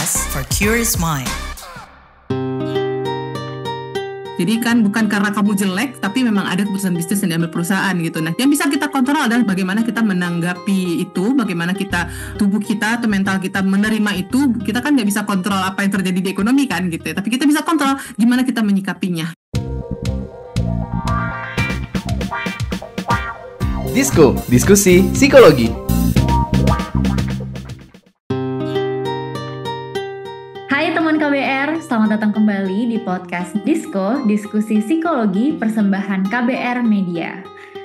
podcast for curious mind. Jadi kan bukan karena kamu jelek, tapi memang ada keputusan bisnis yang diambil perusahaan gitu. Nah, yang bisa kita kontrol adalah bagaimana kita menanggapi itu, bagaimana kita, tubuh kita atau mental kita menerima itu. Kita kan nggak bisa kontrol apa yang terjadi di ekonomi kan gitu ya. Tapi kita bisa kontrol gimana kita menyikapinya. Disko, diskusi psikologi. Hai teman KBR, selamat datang kembali di podcast Disko, diskusi psikologi persembahan KBR Media.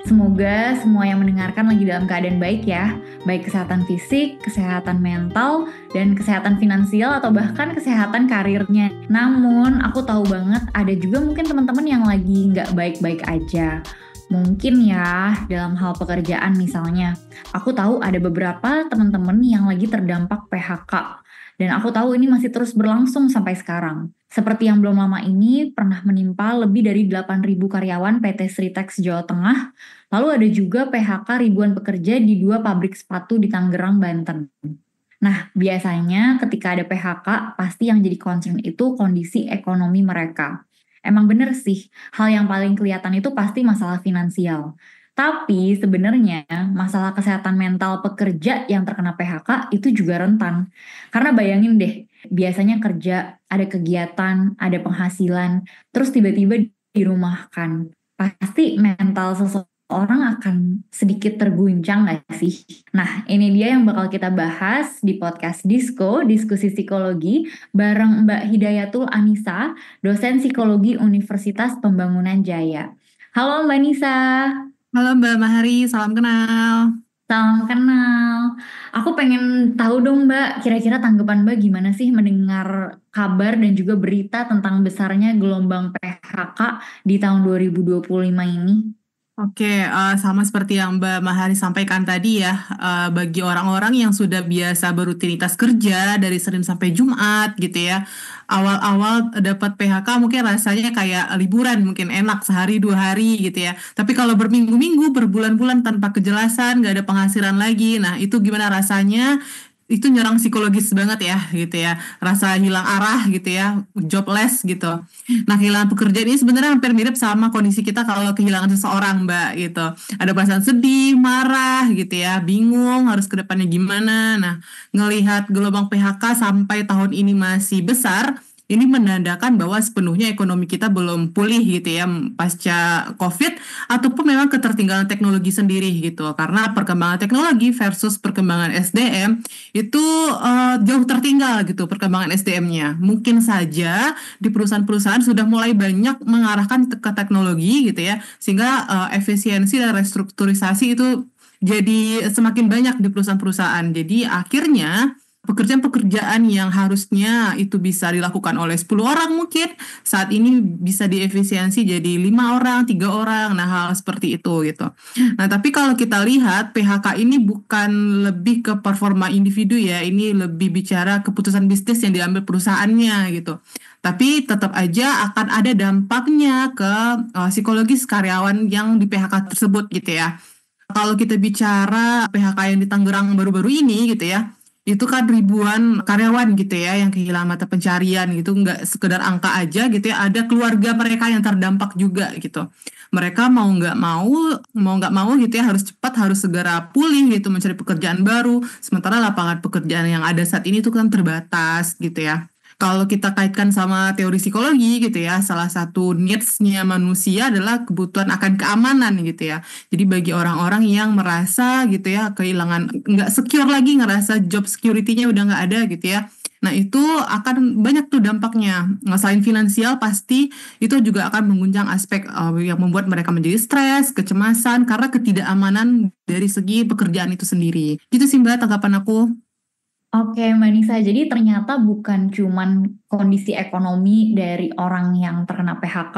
Semoga semua yang mendengarkan lagi dalam keadaan baik ya, baik kesehatan fisik, kesehatan mental, dan kesehatan finansial atau bahkan kesehatan karirnya. Namun aku tahu banget ada juga mungkin teman-teman yang lagi nggak baik-baik aja. Mungkin ya dalam hal pekerjaan misalnya, aku tahu ada beberapa teman-teman yang lagi terdampak PHK. Dan aku tahu ini masih terus berlangsung sampai sekarang. Seperti yang belum lama ini pernah menimpa lebih dari 8.000 karyawan PT Sritex Jawa Tengah. Lalu ada juga PHK ribuan pekerja di 2 pabrik sepatu di Tangerang, Banten. Nah, biasanya ketika ada PHK, pasti yang jadi concern itu kondisi ekonomi mereka. Emang bener sih, hal yang paling kelihatan itu pasti masalah finansial. Tapi sebenarnya masalah kesehatan mental pekerja yang terkena PHK itu juga rentan. Karena bayangin deh, biasanya kerja, ada kegiatan, ada penghasilan, terus tiba-tiba dirumahkan. Pasti mental seseorang akan sedikit terguncang gak sih? Nah, ini dia yang bakal kita bahas di podcast Disko, diskusi psikologi, bareng Mbak Hidayatul Anisa, dosen psikologi Universitas Pembangunan Jaya. Halo Mbak Nisa. Halo Mbak Mahari, salam kenal. Salam kenal. Aku pengen tahu dong Mbak, kira-kira tanggapan Mbak gimana sih mendengar kabar dan juga berita tentang besarnya gelombang PHK di tahun 2025 ini? Oke, sama seperti yang Mbak Mahari sampaikan tadi ya, bagi orang-orang yang sudah biasa berrutinitas kerja dari Senin sampai Jumat gitu ya, awal-awal dapat PHK mungkin rasanya kayak liburan, mungkin enak sehari 2 hari gitu ya. Tapi kalau berminggu-minggu, berbulan-bulan tanpa kejelasan, nggak ada penghasilan lagi, nah itu gimana rasanya? Itu nyerang psikologis banget ya gitu ya, rasa hilang arah gitu ya, jobless gitu. Nah, kehilangan pekerjaan ini sebenarnya hampir mirip sama kondisi kita kalau kehilangan seseorang, Mbak, gitu. Ada perasaan sedih, marah, gitu ya, bingung harus ke depannya gimana. Nah, ngelihat gelombang PHK sampai tahun ini masih besar, ini menandakan bahwa sepenuhnya ekonomi kita belum pulih gitu ya pasca COVID, ataupun memang ketertinggalan teknologi sendiri gitu. Karena perkembangan teknologi versus perkembangan SDM itu jauh tertinggal gitu perkembangan SDM-nya. Mungkin saja di perusahaan-perusahaan sudah mulai banyak mengarahkan ke teknologi gitu ya, sehingga efisiensi dan restrukturisasi itu jadi semakin banyak di perusahaan-perusahaan. Jadi akhirnya pekerjaan-pekerjaan yang harusnya itu bisa dilakukan oleh 10 orang mungkin saat ini bisa diefisiensi jadi 5 orang, 3 orang, nah hal seperti itu gitu. Nah, tapi kalau kita lihat PHK ini bukan lebih ke performa individu ya, ini lebih bicara keputusan bisnis yang diambil perusahaannya gitu. Tapi tetap aja akan ada dampaknya ke psikologis karyawan yang di PHK tersebut gitu ya. Kalau kita bicara PHK yang di Tangerang baru-baru ini gitu ya, itu kan ribuan karyawan gitu ya yang kehilangan mata pencarian gitu, nggak sekedar angka aja gitu ya, ada keluarga mereka yang terdampak juga gitu. Mereka mau nggak mau gitu ya harus cepat, harus segera pulih gitu mencari pekerjaan baru, sementara lapangan pekerjaan yang ada saat ini tuh kan terbatas gitu ya. Kalau kita kaitkan sama teori psikologi gitu ya, salah satu needs-nya manusia adalah kebutuhan akan keamanan gitu ya. Jadi bagi orang-orang yang merasa gitu ya kehilangan, nggak secure lagi, ngerasa job security-nya udah nggak ada gitu ya. Nah itu akan banyak tuh dampaknya. Nah, selain finansial pasti itu juga akan mengguncang aspek yang membuat mereka menjadi stres, kecemasan karena ketidakamanan dari segi pekerjaan itu sendiri. Gitu sih Mbak tanggapan aku. Oke Mbak Nisa, jadi ternyata bukan cuman kondisi ekonomi dari orang yang terkena PHK,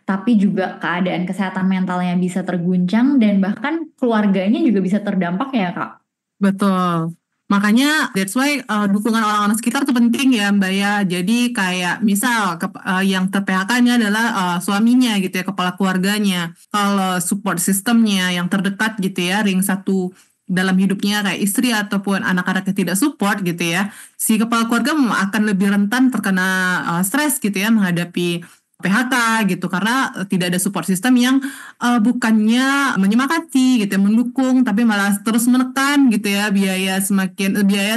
tapi juga keadaan kesehatan mentalnya bisa terguncang dan bahkan keluarganya juga bisa terdampak ya Kak? Betul. Makanya that's why dukungan orang-orang sekitar tuh penting ya Mbak ya. Jadi kayak misal yang ter-PHK-nya adalah suaminya gitu ya, kepala keluarganya. Kalau support sistemnya yang terdekat gitu ya, ring satu dalam hidupnya kayak istri ataupun anak-anaknya tidak support gitu ya, si kepala keluarga akan lebih rentan terkena stres gitu ya menghadapi PHK gitu, karena tidak ada support system yang bukannya menyemangati gitu ya, mendukung, tapi malah terus menekan gitu ya, biaya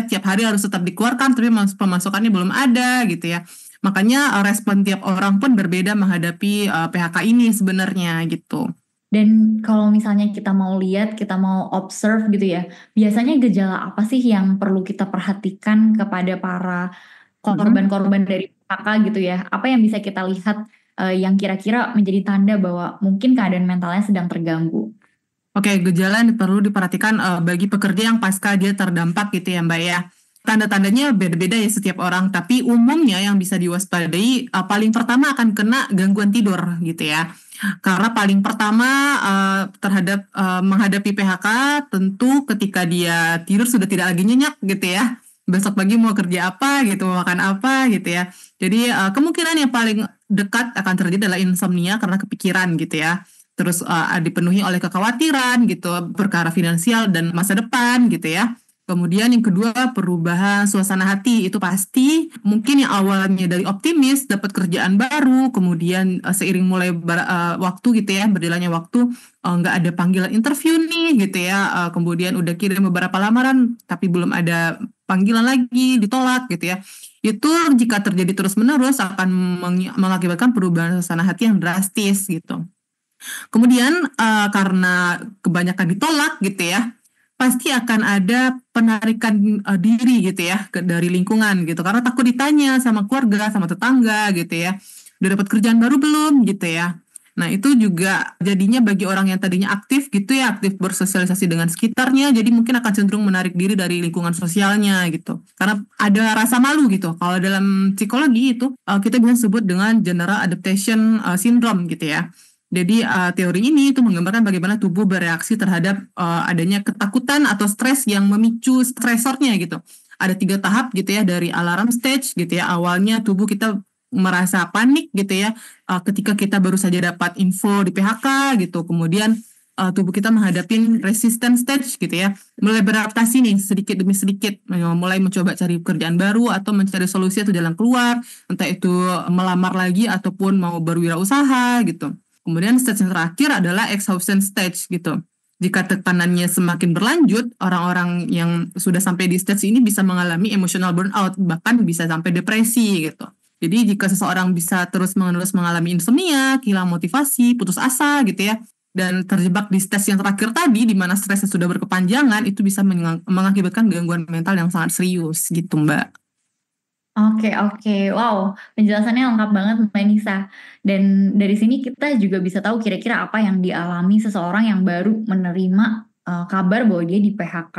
tiap hari harus tetap dikeluarkan tapi pemasukannya belum ada gitu ya. Makanya respon tiap orang pun berbeda menghadapi PHK ini sebenarnya gitu. Dan kalau misalnya kita mau lihat, kita mau observe gitu ya, biasanya gejala apa sih yang perlu kita perhatikan kepada para korban-korban dari PHK gitu ya? Apa yang bisa kita lihat yang kira-kira menjadi tanda bahwa mungkin keadaan mentalnya sedang terganggu? Oke, gejala yang perlu diperhatikan bagi pekerja yang pasca dia terdampak gitu ya Mbak ya. Tanda-tandanya beda-beda ya setiap orang, tapi umumnya yang bisa diwaspadai paling pertama akan kena gangguan tidur gitu ya. Karena paling pertama terhadap menghadapi PHK tentu ketika dia tidur sudah tidak lagi nyenyak gitu ya. Besok pagi mau kerja apa gitu, mau makan apa gitu ya. Jadi kemungkinan yang paling dekat akan terjadi adalah insomnia karena kepikiran gitu ya. Terus dipenuhi oleh kekhawatiran gitu, perkara finansial dan masa depan gitu ya. Kemudian yang kedua, perubahan suasana hati. Itu pasti mungkin yang awalnya dari optimis dapat kerjaan baru, kemudian seiring mulai waktu gitu ya, berjalannya waktu nggak ada panggilan interview nih gitu ya, kemudian udah kirim beberapa lamaran tapi belum ada panggilan lagi, ditolak gitu ya. Itu jika terjadi terus-menerus akan mengakibatkan perubahan suasana hati yang drastis gitu. Kemudian karena kebanyakan ditolak gitu ya, pasti akan ada penarikan diri gitu ya dari lingkungan gitu, karena takut ditanya sama keluarga, sama tetangga gitu ya, udah dapat kerjaan baru belum gitu ya. Nah itu juga jadinya bagi orang yang tadinya aktif gitu ya, aktif bersosialisasi dengan sekitarnya, jadi mungkin akan cenderung menarik diri dari lingkungan sosialnya gitu, karena ada rasa malu gitu. Kalau dalam psikologi itu kita bisa sebut dengan general adaptation syndrome gitu ya. Jadi teori ini itu menggambarkan bagaimana tubuh bereaksi terhadap adanya ketakutan atau stres yang memicu stresornya gitu. Ada 3 tahap gitu ya, dari alarm stage gitu ya. Awalnya tubuh kita merasa panik gitu ya, ketika kita baru saja dapat info di PHK gitu. Kemudian tubuh kita menghadapi resistance stage gitu ya, mulai beradaptasi nih sedikit demi sedikit, mulai mencoba cari pekerjaan baru atau mencari solusi atau jalan keluar, entah itu melamar lagi ataupun mau berwirausaha gitu. Kemudian stage yang terakhir adalah exhaustion stage gitu. Jika tekanannya semakin berlanjut, orang-orang yang sudah sampai di stage ini bisa mengalami emotional burnout, bahkan bisa sampai depresi gitu. Jadi jika seseorang bisa terus-menerus mengalami insomnia, kehilangan motivasi, putus asa gitu ya, dan terjebak di stage yang terakhir tadi, di mana stresnya sudah berkepanjangan, itu bisa mengakibatkan gangguan mental yang sangat serius gitu Mbak. Oke. Wow, penjelasannya lengkap banget Mbak Nisa. Dan dari sini kita juga bisa tahu kira-kira apa yang dialami seseorang yang baru menerima kabar bahwa dia di PHK.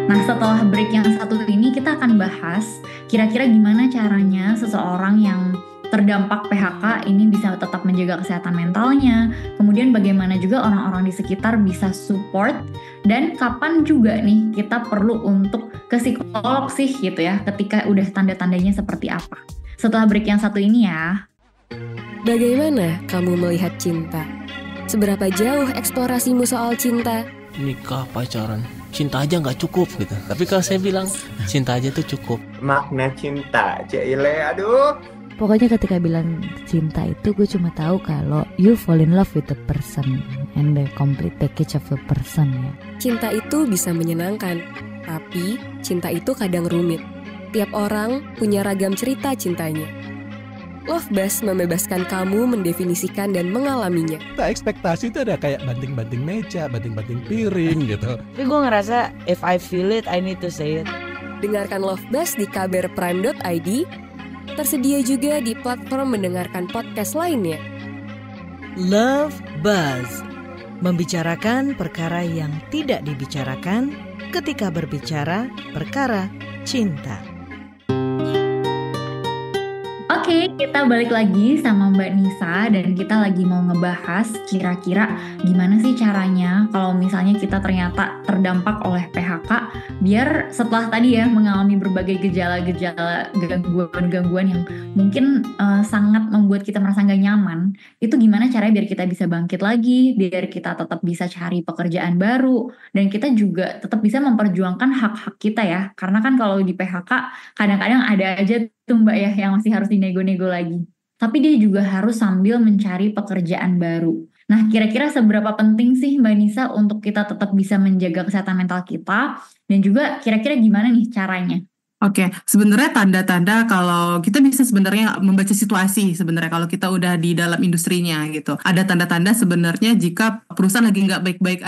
Nah, setelah break yang satu ini kita akan bahas kira-kira gimana caranya seseorang yang terdampak PHK ini bisa tetap menjaga kesehatan mentalnya, kemudian bagaimana juga orang-orang di sekitar bisa support, dan kapan juga nih kita perlu untuk ke psikolog sih gitu ya, ketika udah tanda-tandanya seperti apa. Setelah break yang satu ini ya. Bagaimana kamu melihat cinta? Seberapa jauh eksplorasimu soal cinta? Nikah, pacaran, cinta aja nggak cukup gitu. Tapi kalau saya bilang cinta aja tuh cukup. Makna cinta, Cile, aduh. Pokoknya ketika bilang cinta itu gue cuma tahu kalau you fall in love with the person and the complete package of the person ya. Cinta itu bisa menyenangkan, tapi cinta itu kadang rumit. Tiap orang punya ragam cerita cintanya. Love Buzz membebaskan kamu mendefinisikan dan mengalaminya. Ekspektasi itu ada kayak banting-banting meja, banting-banting piring gitu. Tapi gue ngerasa if I feel it, I need to say it. Dengarkan Love Buzz di kbrprime.id. Tersedia juga di platform mendengarkan podcast lainnya. Love Buzz, membicarakan perkara yang tidak dibicarakan ketika berbicara perkara cinta. Oke, kita balik lagi sama Mbak Nisa dan kita lagi mau ngebahas kira-kira gimana sih caranya kalau misalnya kita ternyata terdampak oleh PHK biar setelah tadi ya mengalami berbagai gejala-gejala gangguan-gangguan yang mungkin sangat membuat kita merasa gak nyaman, itu gimana caranya biar kita bisa bangkit lagi, biar kita tetap bisa cari pekerjaan baru dan kita juga tetap bisa memperjuangkan hak-hak kita ya, karena kan kalau di PHK kadang-kadang ada aja tuh Mbak ya yang masih harus dinego-nego lagi. Tapi dia juga harus sambil mencari pekerjaan baru. Nah, kira-kira seberapa penting sih Mbak Nisa untuk kita tetap bisa menjaga kesehatan mental kita dan juga kira-kira gimana nih caranya? Oke, sebenarnya tanda-tanda kalau kita bisa sebenarnya membaca situasi sebenarnya kalau kita udah di dalam industrinya gitu. Ada tanda-tanda sebenarnya jika perusahaan lagi nggak baik-baik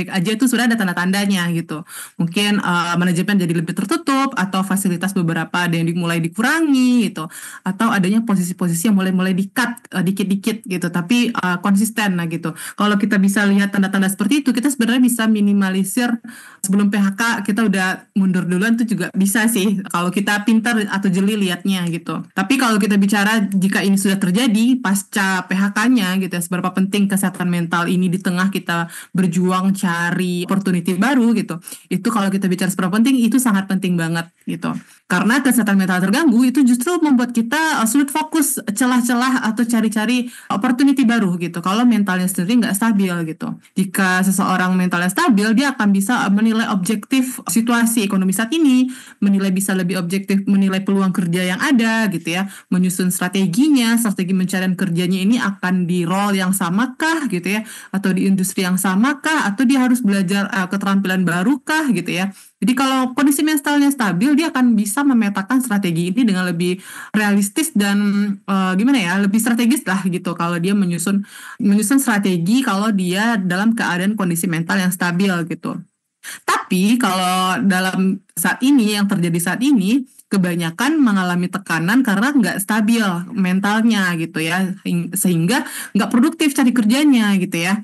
aja itu sudah ada tanda-tandanya gitu. Mungkin manajemen jadi lebih tertutup atau fasilitas beberapa ada yang mulai dikurangi gitu, atau adanya posisi-posisi yang mulai di-cut dikit-dikit gitu, tapi konsisten lah gitu. Kalau kita bisa lihat tanda-tanda seperti itu, kita sebenarnya bisa minimalisir sebelum PHK kita udah mundur duluan tuh juga bisa sih kalau kita pintar atau jeli liatnya gitu. Tapi kalau kita bicara jika ini sudah terjadi pasca PHK-nya gitu ya, seberapa penting kesehatan mental ini di tengah kita berjuang cari opportunity baru gitu. Itu kalau kita bicara seberapa penting, itu sangat penting banget gitu. Karena kesehatan mental terganggu itu justru membuat kita sulit fokus celah-celah atau cari-cari opportunity baru gitu. Kalau mentalnya sendiri nggak stabil gitu. Jika seseorang mentalnya stabil, dia akan bisa menilai objektif situasi ekonomi saat ini, bisa lebih objektif menilai peluang kerja yang ada gitu ya, menyusun strateginya, strategi pencarian kerjanya ini akan di role yang samakah gitu ya, atau di industri yang samakah, atau dia harus belajar keterampilan baru kah gitu ya. Jadi kalau kondisi mentalnya stabil, dia akan bisa memetakan strategi ini dengan lebih realistis dan lebih strategis lah gitu. Kalau dia menyusun strategi kalau dia dalam keadaan kondisi mental yang stabil gitu. Tapi kalau dalam saat ini, yang terjadi saat ini, kebanyakan mengalami tekanan karena nggak stabil mentalnya gitu ya, sehingga nggak produktif cari kerjanya gitu ya.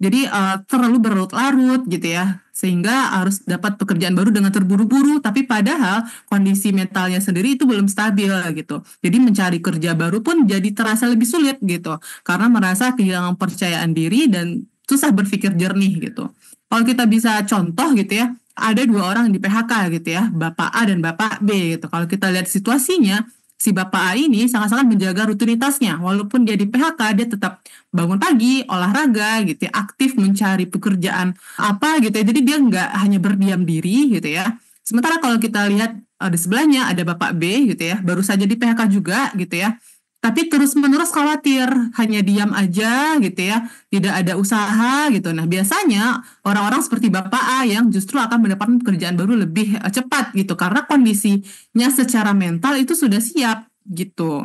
Jadi terlalu berlarut-larut gitu ya, sehingga harus dapat pekerjaan baru dengan terburu-buru, tapi padahal kondisi mentalnya sendiri itu belum stabil gitu. Jadi mencari kerja baru pun jadi terasa lebih sulit gitu, karena merasa kehilangan percayaan diri dan susah berpikir jernih gitu. Kalau kita bisa contoh gitu ya, ada 2 orang di PHK gitu ya, Bapak A dan Bapak B gitu. Kalau kita lihat situasinya, si Bapak A ini sangat-sangat menjaga rutinitasnya. Walaupun dia di PHK, dia tetap bangun pagi, olahraga gitu ya, aktif mencari pekerjaan apa gitu ya. Jadi dia nggak hanya berdiam diri gitu ya. Sementara kalau kita lihat di sebelahnya ada Bapak B gitu ya, baru saja di PHK juga gitu ya. Tapi terus-menerus khawatir, hanya diam aja gitu ya, tidak ada usaha gitu. Nah biasanya orang-orang seperti Bapak A yang justru akan mendapatkan pekerjaan baru lebih cepat gitu, karena kondisinya secara mental itu sudah siap gitu.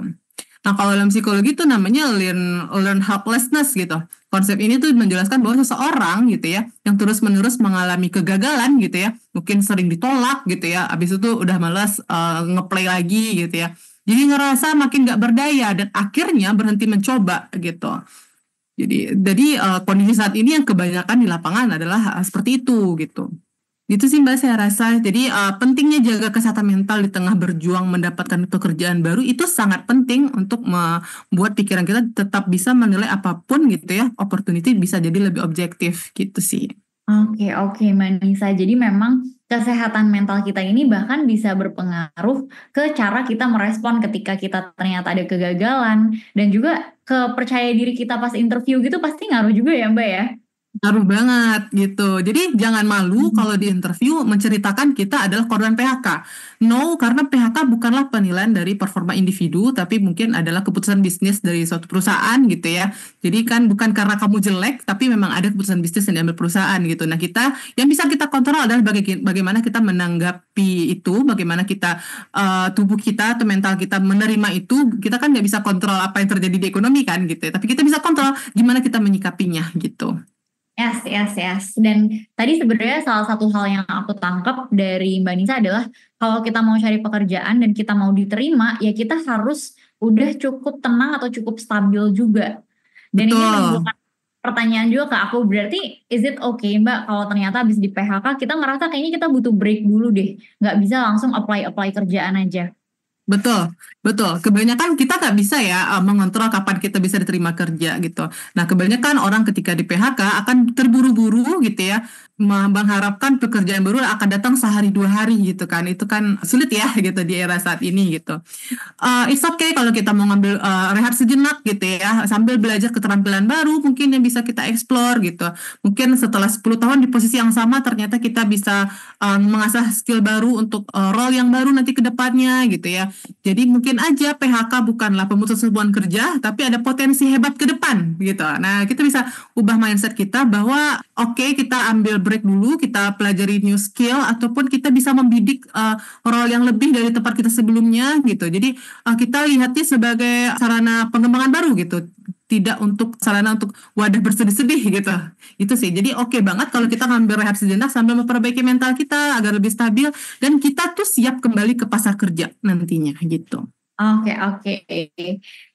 Nah kalau dalam psikologi itu namanya learn helplessness gitu. Konsep ini tuh menjelaskan bahwa seseorang gitu ya, yang terus-menerus mengalami kegagalan gitu ya, mungkin sering ditolak gitu ya, abis itu udah malas ngeplay lagi gitu ya. Jadi ngerasa makin gak berdaya dan akhirnya berhenti mencoba gitu. Jadi kondisi saat ini yang kebanyakan di lapangan adalah seperti itu gitu. Gitu sih Mbak saya rasa. Jadi pentingnya jaga kesehatan mental di tengah berjuang mendapatkan pekerjaan baru itu sangat penting untuk membuat pikiran kita tetap bisa menilai apapun gitu ya. Opportunity bisa jadi lebih objektif gitu sih. Oke Mbak Nisa. Jadi memang kesehatan mental kita ini bahkan bisa berpengaruh ke cara kita merespon ketika kita ternyata ada kegagalan, dan juga ke percaya diri kita pas interview gitu pasti ngaruh juga ya Mbak ya? Ngaruh banget gitu. Jadi jangan malu kalau di interview menceritakan kita adalah korban PHK. No, karena PHK bukanlah penilaian dari performa individu, tapi mungkin adalah keputusan bisnis dari suatu perusahaan gitu ya. Jadi kan bukan karena kamu jelek, tapi memang ada keputusan bisnis yang diambil perusahaan gitu. Nah yang bisa kita kontrol adalah bagaimana kita menanggapi itu, bagaimana kita tubuh kita atau mental kita menerima itu. Kita kan nggak bisa kontrol apa yang terjadi di ekonomi kan gitu ya. Tapi kita bisa kontrol gimana kita menyikapinya gitu. Yes. Dan tadi sebenarnya salah satu hal yang aku tangkap dari Mbak Nisa adalah kalau kita mau cari pekerjaan dan kita mau diterima, ya kita harus udah cukup tenang atau cukup stabil juga. Dan Betul. Ini menimbulkan pertanyaan juga ke aku, berarti is it okay Mbak kalau ternyata habis di PHK kita ngerasa kayaknya kita butuh break dulu deh, nggak bisa langsung apply kerjaan aja. Betul, betul. Kebanyakan kita nggak bisa ya mengontrol kapan kita bisa diterima kerja gitu. Nah, kebanyakan orang ketika di PHK akan terburu-buru gitu ya, mengharapkan pekerjaan baru akan datang sehari 2 hari gitu kan. Itu kan sulit ya gitu di era saat ini gitu. It's okay kalau kita mau ngambil rehat sejenak gitu ya, sambil belajar keterampilan baru mungkin yang bisa kita explore gitu. Mungkin setelah 10 tahun di posisi yang sama ternyata kita bisa mengasah skill baru untuk role yang baru nanti ke depannya gitu ya. Jadi mungkin aja PHK bukanlah pemutusan hubungan kerja, tapi ada potensi hebat ke depan gitu. Nah, kita bisa ubah mindset kita bahwa oke, kita ambil break dulu, kita pelajari new skill, ataupun kita bisa membidik role yang lebih dari tempat kita sebelumnya gitu. Jadi kita lihatnya sebagai sarana pengembangan baru gitu, tidak untuk sarana untuk wadah bersedih-sedih gitu. Itu sih. Jadi oke banget kalau kita ngambil rehat sejenak sambil memperbaiki mental kita agar lebih stabil dan kita tuh siap kembali ke pasar kerja nantinya gitu. Oke.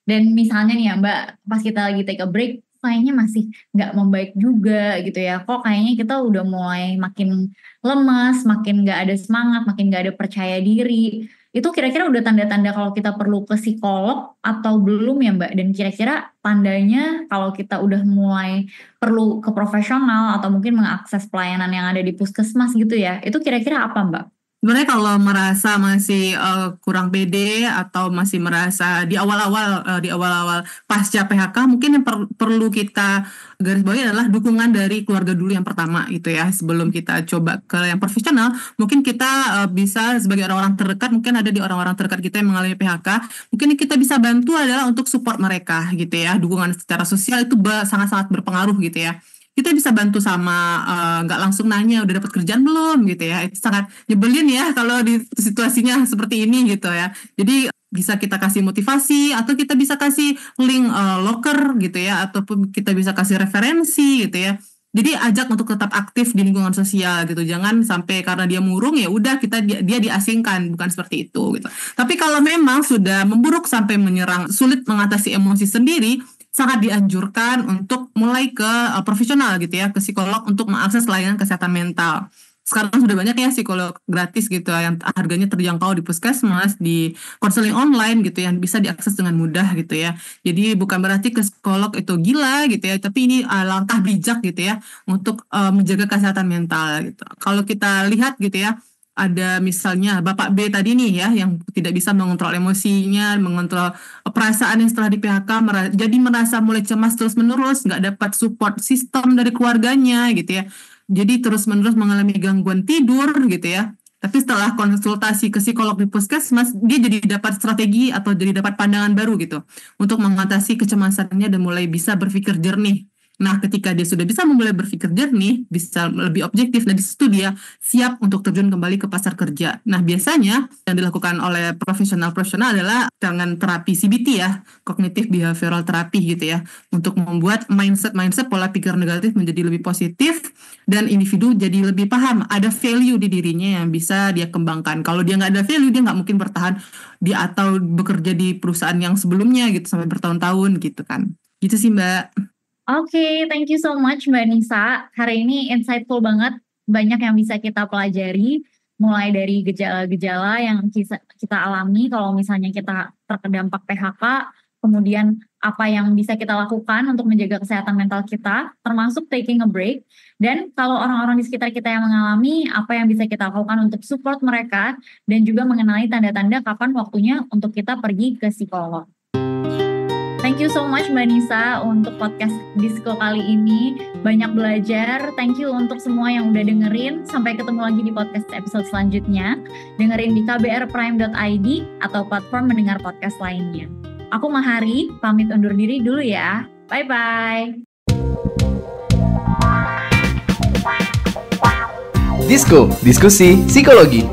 Dan misalnya nih ya Mbak, pas kita lagi take a break, kayaknya masih nggak membaik juga gitu ya. Kok kayaknya kita udah mulai makin lemas, makin nggak ada semangat, makin nggak ada percaya diri. Itu kira-kira udah tanda-tanda kalau kita perlu ke psikolog atau belum ya Mbak? Dan kira-kira tandanya kalau kita udah mulai perlu ke profesional atau mungkin mengakses pelayanan yang ada di puskesmas gitu ya, itu kira-kira apa Mbak? Sebenarnya kalau merasa masih kurang pede atau masih merasa di awal-awal pasca PHK, mungkin yang perlu kita garis bawahi adalah dukungan dari keluarga dulu yang pertama gitu ya. Sebelum kita coba ke yang profesional, mungkin kita bisa sebagai orang-orang terdekat, mungkin ada di orang-orang terdekat kita yang mengalami PHK, mungkin kita bisa bantu adalah untuk support mereka gitu ya. Dukungan secara sosial itu sangat-sangat berpengaruh gitu ya. Kita bisa bantu sama nggak langsung nanya udah dapat kerjaan belum gitu ya, itu sangat nyebelin ya kalau di situasinya seperti ini gitu ya. Jadi bisa kita kasih motivasi atau kita bisa kasih link loker gitu ya, ataupun kita bisa kasih referensi gitu ya. Jadi ajak untuk tetap aktif di lingkungan sosial gitu, jangan sampai karena dia murung ya udah dia diasingkan, bukan seperti itu gitu. Tapi kalau memang sudah memburuk sampai menyerang, sulit mengatasi emosi sendiri, sangat dianjurkan untuk mulai ke profesional gitu ya, ke psikolog untuk mengakses layanan kesehatan mental. Sekarang sudah banyak ya psikolog gratis gitu yang harganya terjangkau di puskesmas, di konseling online gitu yang bisa diakses dengan mudah gitu ya. Jadi bukan berarti ke psikolog itu gila gitu ya, tapi ini langkah bijak gitu ya untuk menjaga kesehatan mental gitu. Kalau kita lihat gitu ya, ada misalnya Bapak B tadi nih ya yang tidak bisa mengontrol emosinya, mengontrol perasaan yang setelah di PHK, jadi merasa mulai cemas terus-menerus, nggak dapat support sistem dari keluarganya gitu ya. Jadi terus-menerus mengalami gangguan tidur gitu ya. Tapi setelah konsultasi ke psikolog di puskesmas, dia jadi dapat strategi atau jadi dapat pandangan baru gitu untuk mengatasi kecemasannya dan mulai bisa berpikir jernih. Nah, ketika dia sudah bisa mulai berpikir jernih, bisa lebih objektif, dan di situ dia siap untuk terjun kembali ke pasar kerja. Nah, biasanya yang dilakukan oleh profesional-profesional adalah dengan terapi CBT ya, Cognitive Behavioral Therapy gitu ya, untuk membuat mindset pola pikir negatif menjadi lebih positif, dan individu jadi lebih paham, ada value di dirinya yang bisa dia kembangkan. Kalau dia nggak ada value, dia nggak mungkin bertahan atau bekerja di perusahaan yang sebelumnya gitu, sampai bertahun-tahun gitu kan. Gitu sih Mbak. Oke, thank you so much Mbak Nisa. Hari ini insightful banget, banyak yang bisa kita pelajari, mulai dari gejala-gejala yang kita alami kalau misalnya kita terdampak PHK, kemudian apa yang bisa kita lakukan untuk menjaga kesehatan mental kita, termasuk taking a break, dan kalau orang-orang di sekitar kita yang mengalami, apa yang bisa kita lakukan untuk support mereka, dan juga mengenali tanda-tanda kapan waktunya untuk kita pergi ke psikolog. Thank you so much Mbak Nisa untuk podcast Disko kali ini. Banyak belajar. Thank you untuk semua yang udah dengerin. Sampai ketemu lagi di podcast episode selanjutnya. Dengerin di kbrprime.id atau platform mendengar podcast lainnya. Aku Mahari, pamit undur diri dulu ya. Bye-bye. Disko, diskusi psikologi.